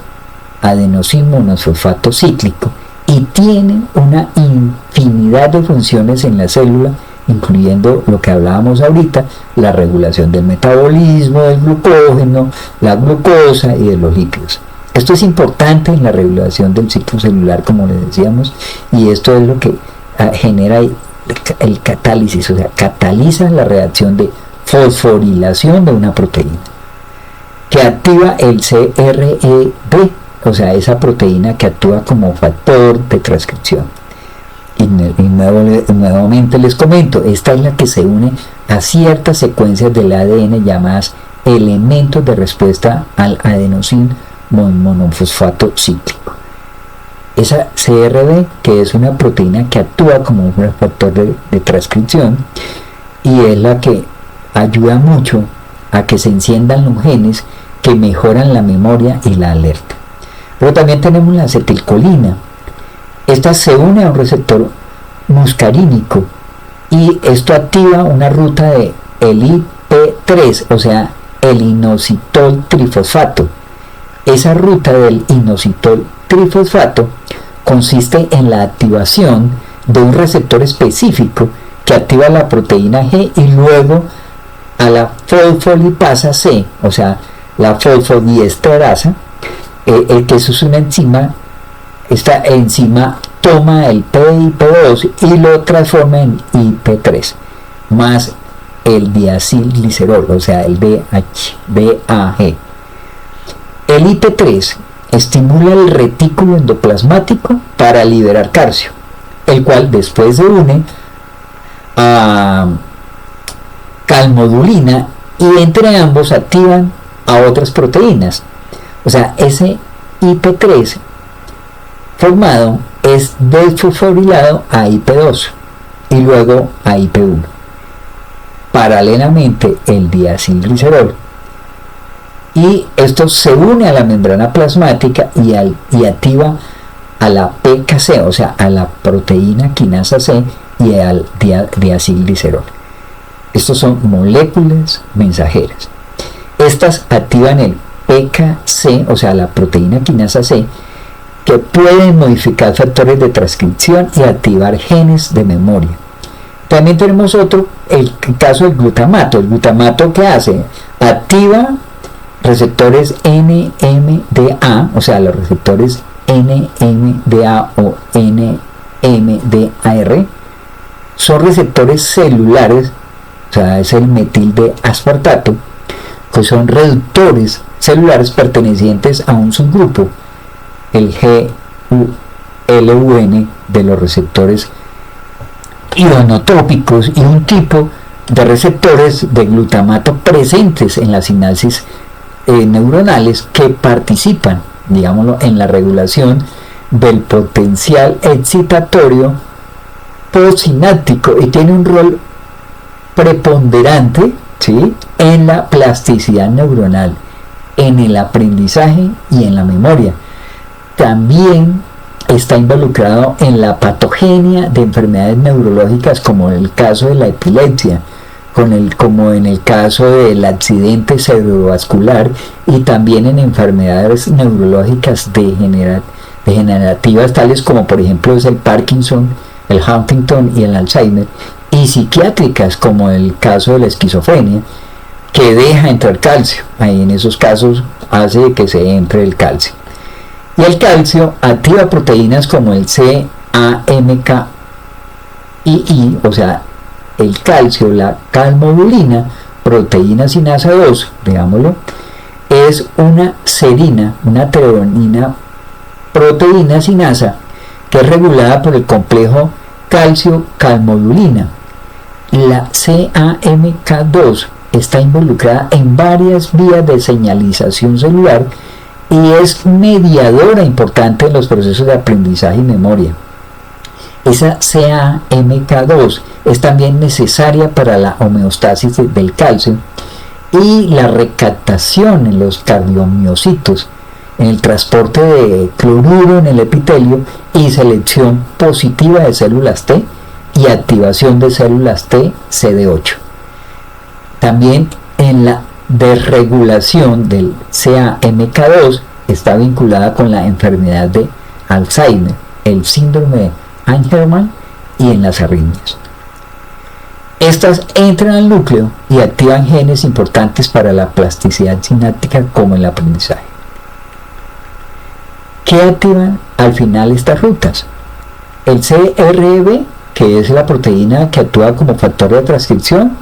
adenosín monofosfato cíclico y tiene una infinidad de funciones en la célula, incluyendo lo que hablábamos ahorita, la regulación del metabolismo del glucógeno, la glucosa y de los lípidos. Esto es importante en la regulación del ciclo celular, como les decíamos, y esto es lo que genera el catálisis, o sea, cataliza la reacción de fosforilación de una proteína que activa el CREB, o sea, esa proteína que actúa como factor de transcripción. Y nuevamente les comento, esta es la que se une a ciertas secuencias del ADN llamadas elementos de respuesta al adenosín monofosfato cíclico. Esa CRB, que es una proteína que actúa como un factor de transcripción, y es la que ayuda mucho a que se enciendan los genes que mejoran la memoria y la alerta. Pero también tenemos la acetilcolina. Esta se une a un receptor muscarínico y esto activa una ruta de el IP3, o sea, el inositol trifosfato. Esa ruta del inositol trifosfato consiste en la activación de un receptor específico que activa la proteína G y luego a la fosfolipasa C, o sea, la fosfodiesterasa, que eso es una enzima. Esta enzima toma el PIP2 y lo transforma en IP3 más el diacilglicerol, o sea, el BAG. El IP3 estimula el retículo endoplasmático para liberar calcio, el cual después se une a calmodulina y entre ambos activan a otras proteínas. O sea, ese IP3 formado es desfosforilado a IP2 y luego a IP1. Paralelamente el diacilglicerol, y esto se une a la membrana plasmática y activa a la PKC, o sea, a la proteína quinasa C y al diacilglicerol. Estos son moléculas mensajeras. Estas activan el PKC, o sea, la proteína quinasa C, que pueden modificar factores de transcripción y activar genes de memoria. También tenemos otro, el caso del glutamato. El glutamato, ¿qué hace? Activa receptores NMDA, o sea, los receptores NMDA o NMDAR, son receptores celulares, o sea, es el metil de aspartato, que son reductores celulares pertenecientes a un subgrupo, el GLUN de los receptores ionotrópicos, y un tipo de receptores de glutamato presentes en las sinapsis neuronales que participan, digámoslo, en la regulación del potencial excitatorio postsináptico y tiene un rol preponderante, ¿sí?, en la plasticidad neuronal en el aprendizaje y en la memoria. También está involucrado en la patogenia de enfermedades neurológicas, como en el caso de la epilepsia, como en el caso del accidente cerebrovascular, y también en enfermedades neurológicas degenerativas, tales como por ejemplo es el Parkinson, el Huntington y el Alzheimer, y psiquiátricas, como el caso de la esquizofrenia, que deja entrar calcio. Ahí en esos casos hace que se entre el calcio. Y el calcio activa proteínas como el CAMKII, o sea, el calcio, la calmodulina, proteína sinasa 2, digámoslo, es una serina, una treonina proteína sinasa, que es regulada por el complejo calcio-calmodulina. La CAMK2 está involucrada en varias vías de señalización celular y es mediadora importante en los procesos de aprendizaje y memoria. Esa CAMK2 es también necesaria para la homeostasis del calcio y la recaptación en los cardiomiocitos, en el transporte de cloruro en el epitelio y selección positiva de células T y activación de células T CD8. También en la desregulación del CAMK2 está vinculada con la enfermedad de Alzheimer, el síndrome de Angelman y en las arritmias. Estas entran al núcleo y activan genes importantes para la plasticidad sináptica, como el aprendizaje. ¿Qué activan al final estas rutas? El CRB, que es la proteína que actúa como factor de transcripción,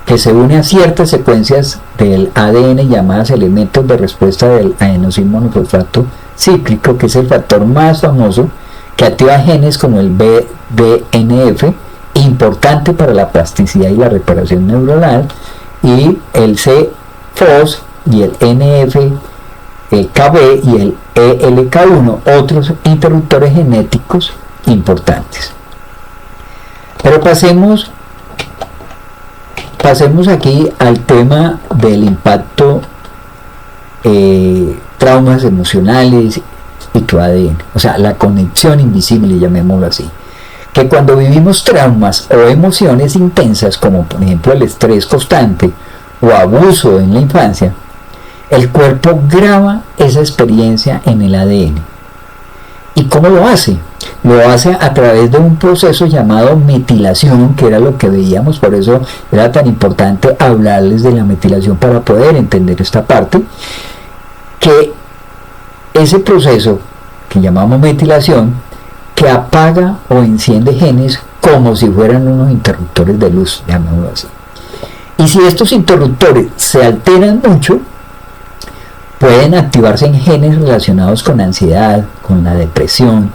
que se une a ciertas secuencias del ADN llamadas elementos de respuesta del adenosín monofosfato cíclico, que es el factor más famoso, que activa genes como el BDNF, importante para la plasticidad y la reparación neuronal, y el CFOS y el NF, el KB y el ELK1, otros interruptores genéticos importantes. Pero pasemos aquí al tema del impacto, traumas emocionales y tu ADN, o sea, la conexión invisible, llamémoslo así. Que cuando vivimos traumas o emociones intensas, como por ejemplo el estrés constante o abuso en la infancia, el cuerpo graba esa experiencia en el ADN. ¿Y cómo lo hace? Lo hace a través de un proceso llamado metilación, que era lo que veíamos, por eso era tan importante hablarles de la metilación para poder entender esta parte, que ese proceso que llamamos metilación, que apaga o enciende genes como si fueran unos interruptores de luz, llamémoslo así. Y si estos interruptores se alteran mucho, pueden activarse en genes relacionados con ansiedad, con la depresión,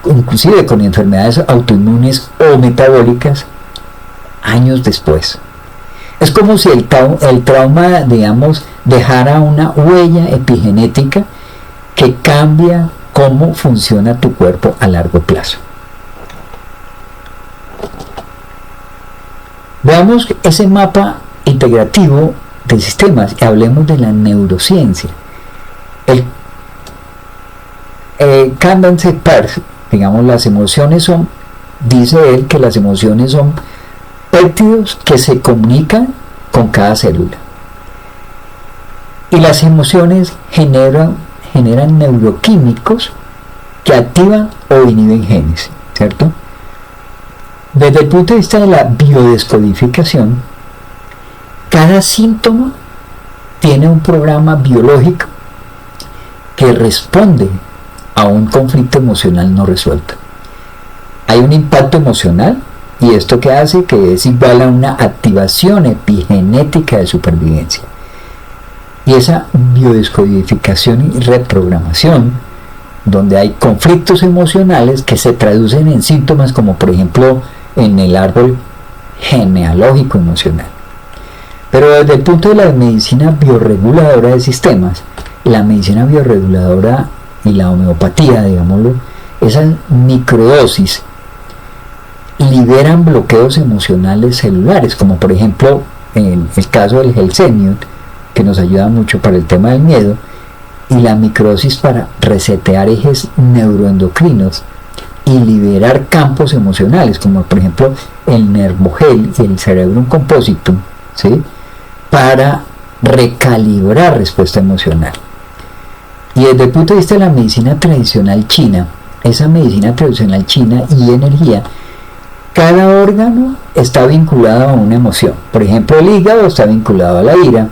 inclusive con enfermedades autoinmunes o metabólicas años después. Es como si el trauma, digamos, dejara una huella epigenética que cambia cómo funciona tu cuerpo a largo plazo. Veamos ese mapa integrativo de sistemas y hablemos de la neurociencia. Candace Peirce, digamos, las emociones son, dice él que las emociones son péptidos que se comunican con cada célula. Y las emociones generan neuroquímicos que activan o inhiben genes, ¿cierto? Desde el punto de vista de la biodescodificación, cada síntoma tiene un programa biológico que responde a un conflicto emocional no resuelto. Hay un impacto emocional, y esto que hace que es igual a una activación epigenética de supervivencia. Y esa biodescodificación y reprogramación, donde hay conflictos emocionales que se traducen en síntomas como por ejemplo en el árbol genealógico emocional. Pero desde el punto de la medicina biorreguladora de sistemas, la medicina biorreguladora y la homeopatía, digámoslo, esas microdosis liberan bloqueos emocionales celulares, como por ejemplo en el caso del Gelsemium, que nos ayuda mucho para el tema del miedo, y la microdosis para resetear ejes neuroendocrinos y liberar campos emocionales, como por ejemplo el nervogel y el cerebrum compositum, ¿sí?, para recalibrar respuesta emocional. Y desde el punto de vista de la medicina tradicional china, esa medicina tradicional china y energía, cada órgano está vinculado a una emoción. Por ejemplo, el hígado está vinculado a la ira,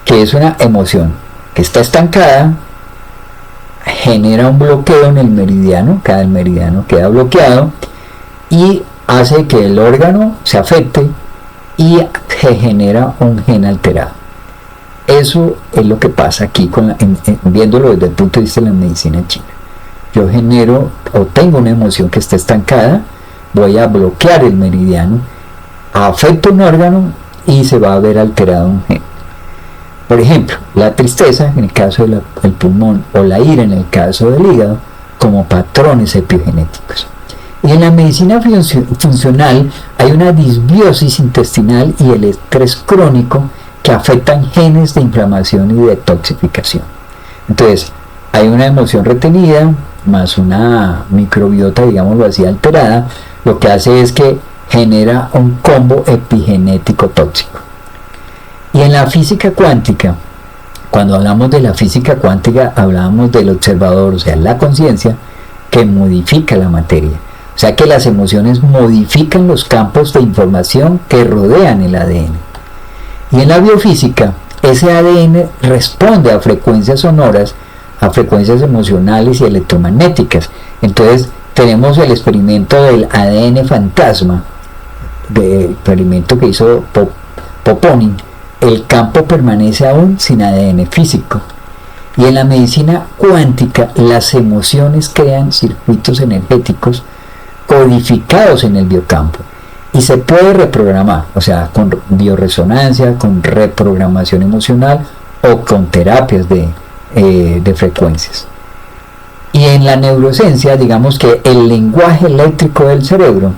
que es una emoción que está estancada, genera un bloqueo en el meridiano, cada meridiano queda bloqueado y hace que el órgano se afecte y se genera un gen alterado. Eso es lo que pasa aquí viéndolo desde el punto de vista de la medicina china. Yo genero o tengo una emoción que está estancada, voy a bloquear el meridiano, afecto un órgano y se va a ver alterado un gen. Por ejemplo, la tristeza en el caso del pulmón o la ira en el caso del hígado, como patrones epigenéticos. Y en la medicina funcional hay una disbiosis intestinal y el estrés crónico que afectan genes de inflamación y detoxificación. Entonces, hay una emoción retenida más una microbiota, digámoslo así, alterada, lo que hace es que genera un combo epigenético tóxico. Y en la física cuántica, cuando hablamos de la física cuántica, hablamos del observador, o sea, la conciencia que modifica la materia. O sea que las emociones modifican los campos de información que rodean el ADN. Y en la biofísica, ese ADN responde a frecuencias sonoras, a frecuencias emocionales y electromagnéticas. Entonces tenemos el experimento del ADN fantasma, el experimento que hizo Poponin. El campo permanece aún sin ADN físico. Y en la medicina cuántica, las emociones crean circuitos energéticos codificados en el biocampo. Y se puede reprogramar, o sea, con bioresonancia, con reprogramación emocional o con terapias de frecuencias. Y en la neurociencia, digamos que el lenguaje eléctrico del cerebro,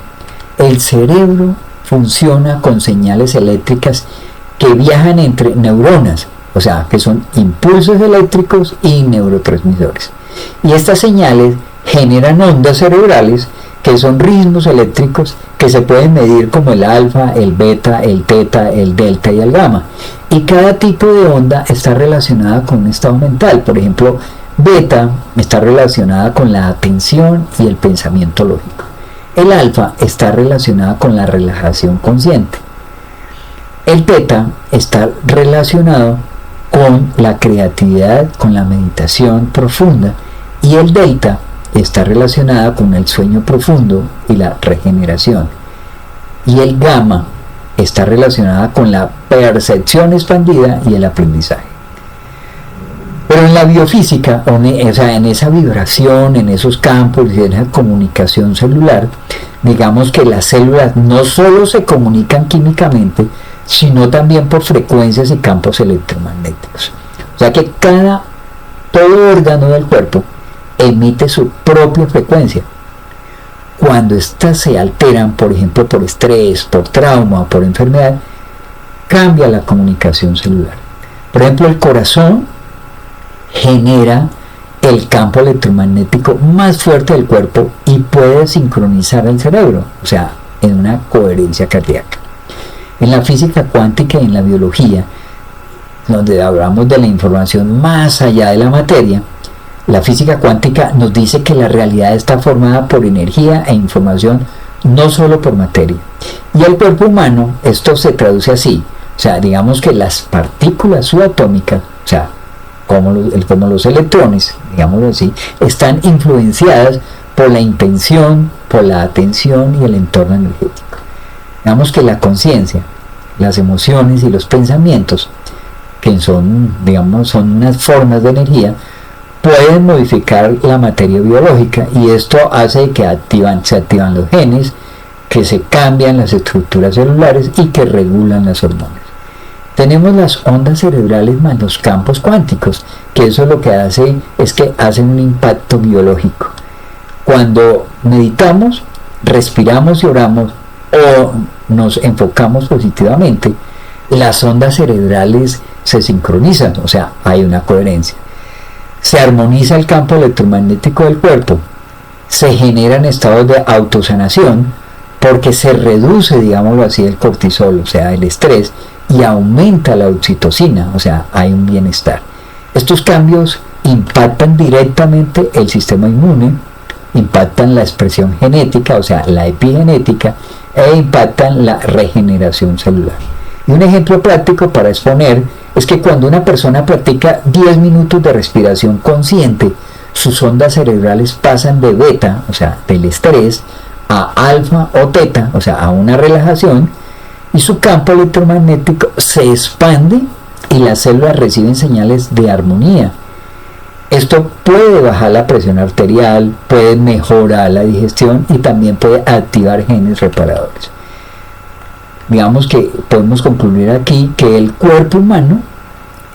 el cerebro funciona con señales eléctricas que viajan entre neuronas, o sea, que son impulsos eléctricos y neurotransmisores. Y estas señales generan ondas cerebrales que son ritmos eléctricos que se pueden medir como el alfa, el beta, el teta, el delta y el gamma. Y cada tipo de onda está relacionada con un estado mental. Por ejemplo, beta está relacionada con la atención y el pensamiento lógico. El alfa está relacionada con la relajación consciente. El teta está relacionado con la creatividad, con la meditación profunda, y el delta está relacionada con el sueño profundo y la regeneración. Y el gamma está relacionada con la percepción expandida y el aprendizaje. Pero en la biofísica, o sea, en esa vibración, en esos campos y en esa comunicación celular, digamos que las células no solo se comunican químicamente, sino también por frecuencias y campos electromagnéticos. O sea que todo órgano del cuerpo emite su propia frecuencia. Cuando éstas se alteran, por ejemplo, por estrés, por trauma o por enfermedad, cambia la comunicación celular. Por ejemplo, el corazón genera el campo electromagnético más fuerte del cuerpo y puede sincronizar el cerebro, o sea, en una coherencia cardíaca. En la física cuántica y en la biología, donde hablamos de la información más allá de la materia, la física cuántica nos dice que la realidad está formada por energía e información, no solo por materia. Y el cuerpo humano, esto se traduce así, o sea, digamos que las partículas subatómicas, o sea, como los electrones, digámoslo así, están influenciadas por la intención, por la atención y el entorno energético. Digamos que la conciencia, las emociones y los pensamientos, que son unas formas de energía, pueden modificar la materia biológica, y esto hace que se activan los genes, que se cambian las estructuras celulares y que regulan las hormonas. Tenemos las ondas cerebrales más los campos cuánticos, que eso lo que hace es que hacen un impacto biológico. Cuando meditamos, respiramos y oramos o nos enfocamos positivamente, las ondas cerebrales se sincronizan, o sea, hay una coherencia. Se armoniza el campo electromagnético del cuerpo, se generan estados de autosanación porque se reduce, digámoslo así, el cortisol, o sea, el estrés, y aumenta la oxitocina, o sea, hay un bienestar. Estos cambios impactan directamente el sistema inmune, impactan la expresión genética, o sea, la epigenética, e impactan la regeneración celular. Y un ejemplo práctico para exponer es que cuando una persona practica 10 minutos de respiración consciente, sus ondas cerebrales pasan de beta, o sea, del estrés, a alfa o teta, o sea, a una relajación, y su campo electromagnético se expande y las células reciben señales de armonía. Esto puede bajar la presión arterial, puede mejorar la digestión y también puede activar genes reparadores. Digamos que podemos concluir aquí que el cuerpo humano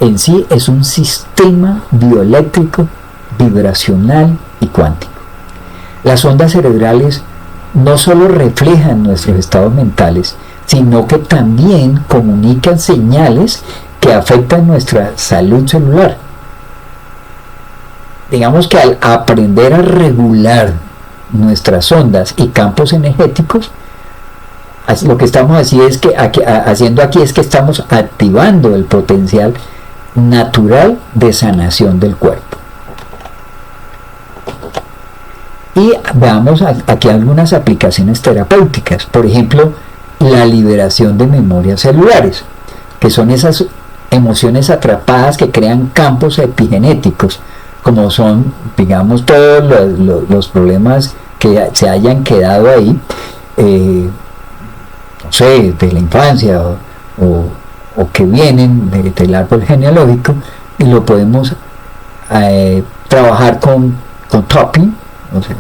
en sí es un sistema bioeléctrico, vibracional y cuántico. Las ondas cerebrales no solo reflejan nuestros estados mentales, sino que también comunican señales que afectan nuestra salud celular. Digamos que al aprender a regular nuestras ondas y campos energéticos, lo que estamos haciendo aquí es que estamos activando el potencial natural de sanación del cuerpo. Y veamos aquí algunas aplicaciones terapéuticas. Por ejemplo, la liberación de memorias celulares, que son esas emociones atrapadas que crean campos epigenéticos, como son, digamos, todos los problemas que se hayan quedado ahí, no sé, de la infancia o que vienen del árbol genealógico, y lo podemos trabajar con tapping, o sea,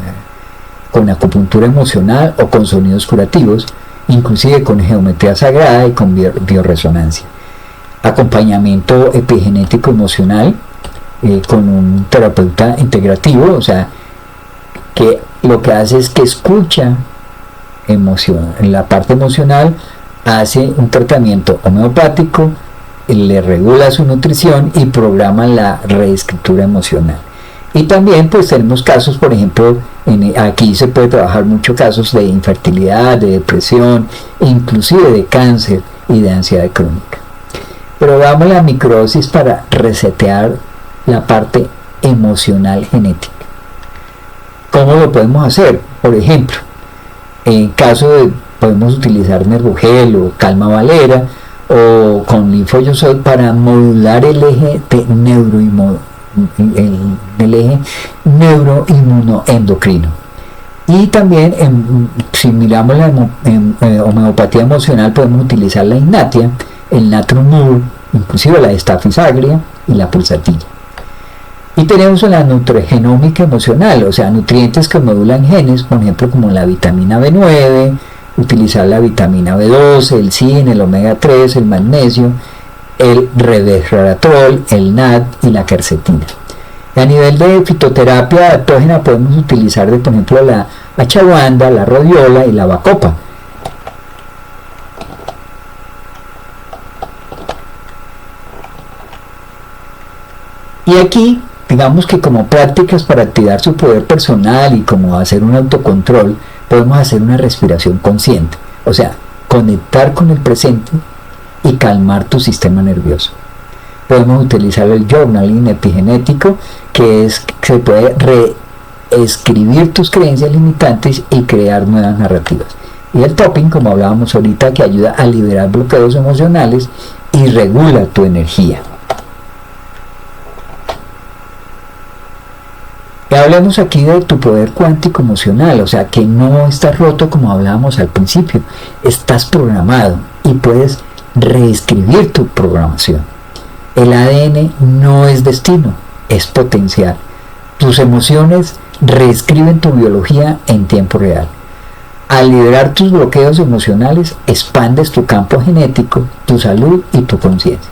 con acupuntura emocional o con sonidos curativos, inclusive con geometría sagrada y con bioresonancia. Acompañamiento epigenético emocional con un terapeuta integrativo, o sea, que lo que hace es que escucha en la parte emocional, hace un tratamiento homeopático, le regula su nutrición y programa la reescritura emocional. Y también pues tenemos casos, por ejemplo, aquí se puede trabajar muchos casos de infertilidad, de depresión, inclusive de cáncer y de ansiedad crónica. Pero veamos la microdosis para resetear la parte emocional genética. ¿Cómo lo podemos hacer? Por ejemplo, en caso de, podemos utilizar Nervogel o Calma Valera o con Linfoyosoid para modular el eje de neuroinmunoendocrino. Y también, si miramos la homeopatía emocional, podemos utilizar la Ignatia, el Natrum Mur, inclusive la Staphylococcus agria y la pulsatilla. Y tenemos la nutrigenómica emocional, o sea, nutrientes que modulan genes, por ejemplo, como la vitamina B9, utilizar la vitamina B12, el zinc, el omega 3, el magnesio, el resveratrol, el NAD y la quercetina. A nivel de fitoterapia adaptógena podemos utilizar, por ejemplo, la ashwagandha, la rhodiola y la bacopa. Y aquí, digamos que como prácticas para activar su poder personal y como hacer un autocontrol, podemos hacer una respiración consciente, o sea, conectar con el presente y calmar tu sistema nervioso. Podemos utilizar el journaling epigenético, que se puede reescribir tus creencias limitantes y crear nuevas narrativas. Y el tapping, como hablábamos ahorita, que ayuda a liberar bloqueos emocionales y regula tu energía. Y hablemos aquí de tu poder cuántico emocional, o sea, que no estás roto como hablábamos al principio, estás programado y puedes reescribir tu programación. El ADN no es destino, es potencial. Tus emociones reescriben tu biología en tiempo real. Al liberar tus bloqueos emocionales, expandes tu campo genético, tu salud y tu conciencia.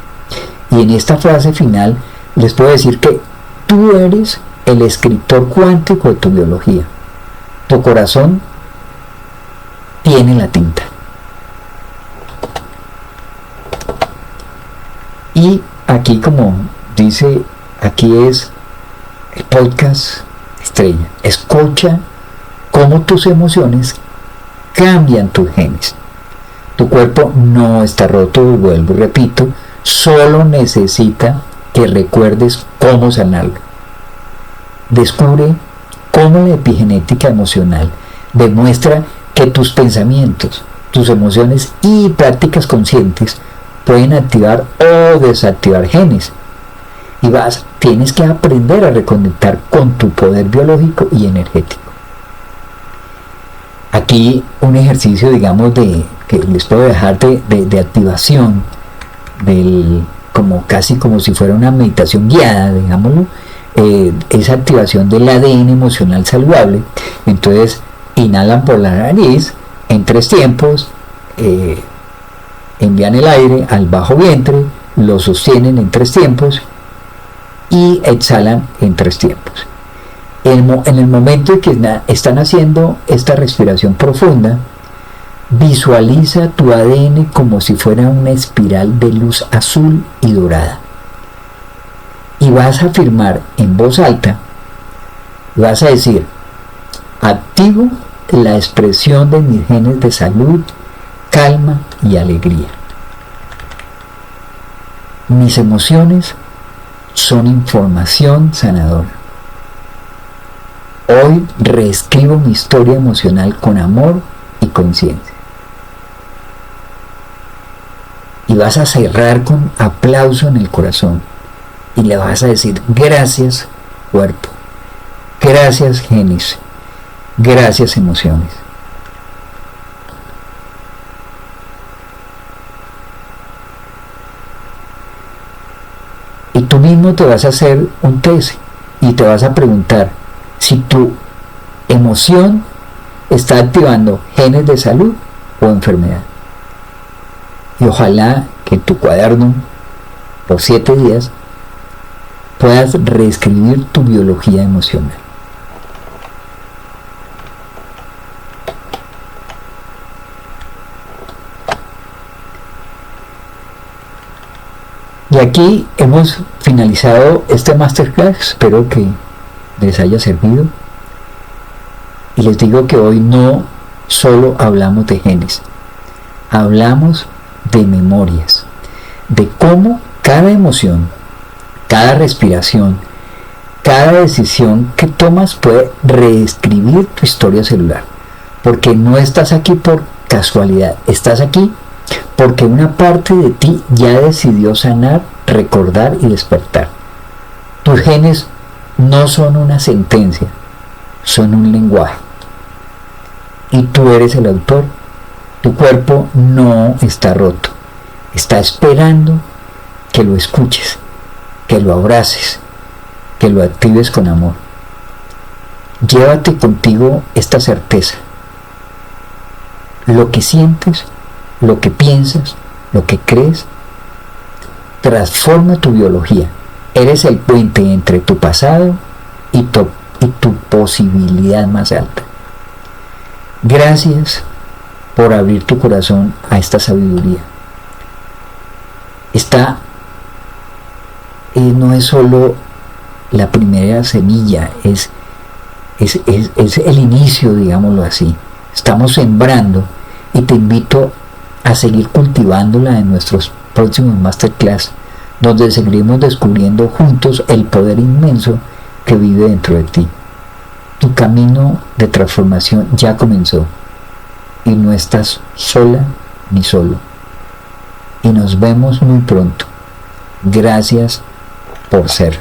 Y en esta frase final les puedo decir que tú eres el escritor cuántico de tu biología. Tu corazón tiene la tinta. Y aquí, como dice, aquí es el podcast estrella. Escucha cómo tus emociones cambian tus genes. Tu cuerpo no está roto, vuelvo y repito, solo necesita que recuerdes cómo sanarlo. Descubre cómo la epigenética emocional demuestra que tus pensamientos, tus emociones y prácticas conscientes pueden activar o desactivar genes. Y tienes que aprender a reconectar con tu poder biológico y energético. Aquí un ejercicio, digamos, que les puedo dejar de activación, casi como si fuera una meditación guiada, digámoslo, esa activación del ADN emocional saludable. Entonces, inhalan por la nariz en 3 tiempos, envían el aire al bajo vientre, lo sostienen en 3 tiempos y exhalan en 3 tiempos. En el momento en que están haciendo esta respiración profunda, visualiza tu ADN como si fuera una espiral de luz azul y dorada. Y vas a afirmar en voz alta, vas a decir: activo la expresión de mis genes de salud, calma y alegría. Mis emociones son información sanadora. Hoy reescribo mi historia emocional con amor y conciencia. Y vas a cerrar con aplauso en el corazón y le vas a decir: gracias cuerpo, gracias genes, gracias emociones. Y tú mismo te vas a hacer un test y te vas a preguntar si tu emoción está activando genes de salud o enfermedad. Y ojalá que en tu cuaderno, por 7 días, puedas reescribir tu biología emocional. Y aquí hemos finalizado este masterclass. Espero que les haya servido. Y les digo que hoy no solo hablamos de genes, hablamos de memorias, de cómo cada emoción, cada respiración, cada decisión que tomas puede reescribir tu historia celular. Porque no estás aquí por casualidad, estás aquí porque una parte de ti ya decidió sanar, recordar y despertar. Tus genes no son una sentencia, son un lenguaje. Y tú eres el autor. Tu cuerpo no está roto, está esperando que lo escuches, que lo abraces, que lo actives con amor. Llévate contigo esta certeza. Lo que sientes, lo que piensas, lo que crees, transforma tu biología. Eres el puente entre tu pasado y tu posibilidad más alta. Gracias por abrir tu corazón a esta sabiduría. No es solo la primera semilla, es el inicio, digámoslo así. Estamos sembrando y te invito a seguir cultivándola en nuestros próximos masterclass, donde seguiremos descubriendo juntos el poder inmenso que vive dentro de ti. Tu camino de transformación ya comenzó y no estás sola ni solo. Y nos vemos muy pronto. Gracias por ser.